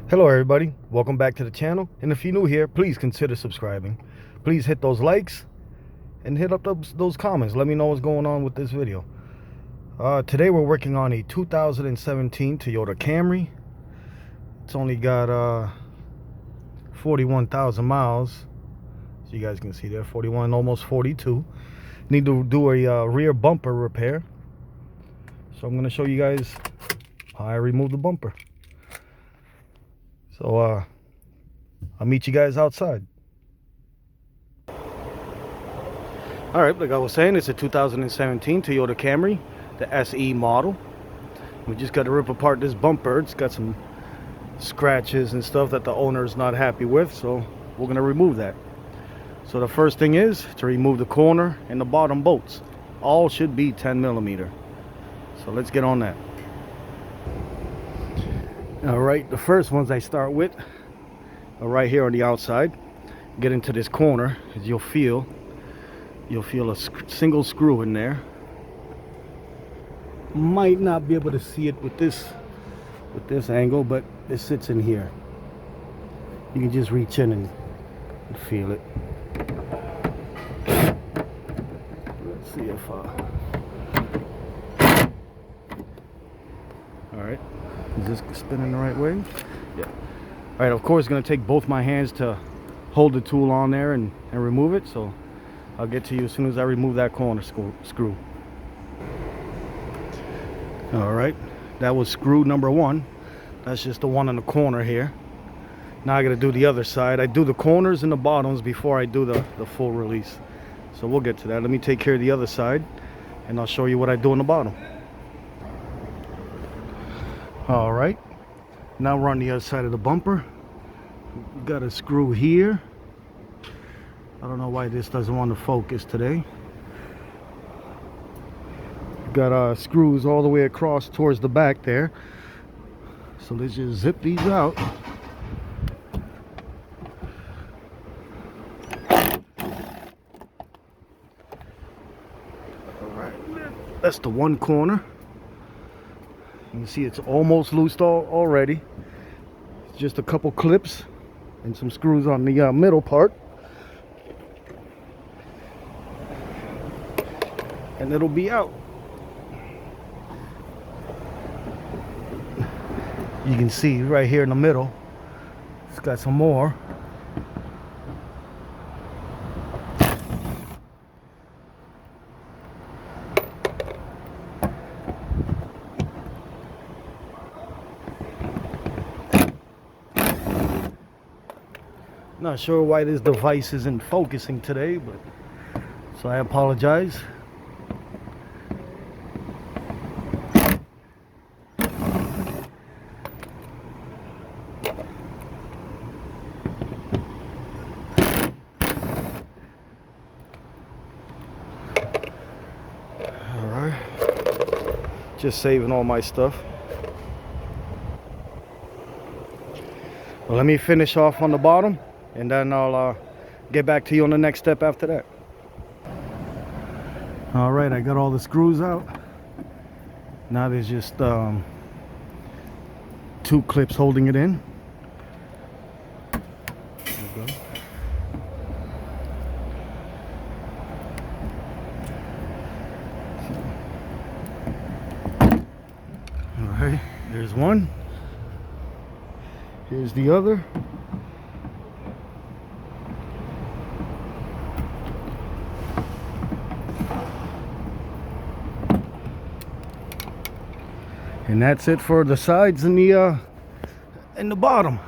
Hello everybody, welcome back to the channel, and if you're new here, please consider subscribing. Please hit those likes and hit up those comments. Let me know what's going on with this video. Today we're working on a 2017 Toyota Camry. It's only got 41,000 miles, so you guys can see there, 41, almost 42. Need to do a rear bumper repair, so I'm going to show you guys how I remove the bumper. So I'll meet you guys outside. All right, like I was saying, it's a 2017 Toyota Camry, the SE model. We just got to rip apart this bumper. It's got some scratches and stuff that the owner is not happy with, so we're gonna remove that. So the first thing is to remove the corner and the bottom bolts. All should be 10 millimeter. So let's get on that. All right, the first ones I start with are right here on the outside. Get into this corner, as you'll feel a single screw in there. Might not be able to see it with this angle, but it sits in here. You can just reach in and feel it. Let's see if all right, is this spinning the right way? Yeah. All right, of course it's going to take both my hands to hold the tool on there and remove it, so I'll get to you as soon as I remove that corner screw. All right, that was screw number one. That's just the one in the corner here. Now I got to do the other side. I do the corners and the bottoms before I do the full release, so we'll get to that. Let me take care of the other side and I'll show you what I do on the bottom. All right, now we're on the other side of the bumper. We've got a screw here. I don't know why this doesn't want to focus today. Got screws all the way across towards the back there. So let's just zip these out. All right, that's the one corner. You can see it's almost loosed already. It's just a couple clips and some screws on the middle part, and it'll be out. You can see right here in the middle, it's got some more. Not sure why this device isn't focusing today, but so I apologize. Just saving all my stuff. Well, let me finish off on the bottom, and then I'll get back to you on the next step after that. All right, I got all the screws out. Now there's just two clips holding it in. There we go. Alright, there's one. Here's the other. And that's it for the sides and the bottom.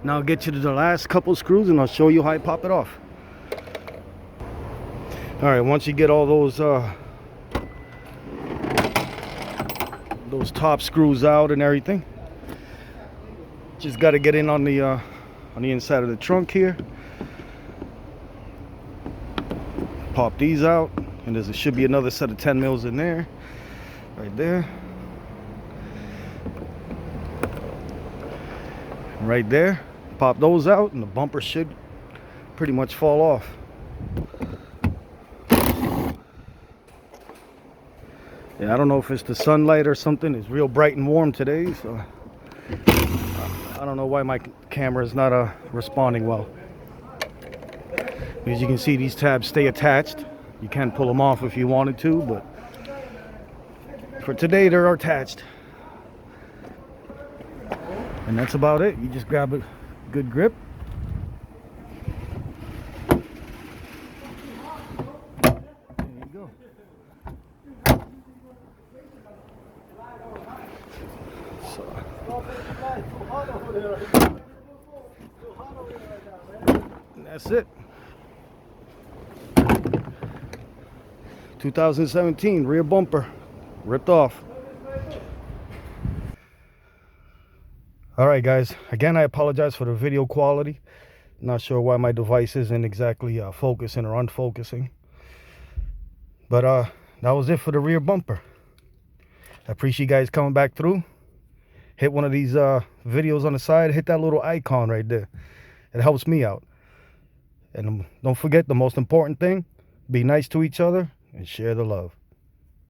Now I'll get you to the last couple screws and I'll show you how I pop it off. Alright, once you get all those top screws out and everything, just got to get in on the inside of the trunk here, pop these out, and there should be another set of 10 mils in there, right there, right there. Pop those out and the bumper should pretty much fall off. Yeah, I don't know if it's the sunlight or something. It's real bright and warm today, so I don't know why my camera is not responding well. As you can see, these tabs stay attached. You can pull them off if you wanted to, but for today they're attached. And that's about it. You just grab a good grip. There you go. And that's it. 2017 rear bumper ripped off. All right, guys, again, I apologize for the video quality. Not sure why my device isn't exactly focusing or unfocusing, but that was it for the rear bumper. I appreciate you guys coming back through. Hit one of these videos on the side, hit that little icon right there. It helps me out. And don't forget, the most important thing, be nice to each other and share the love.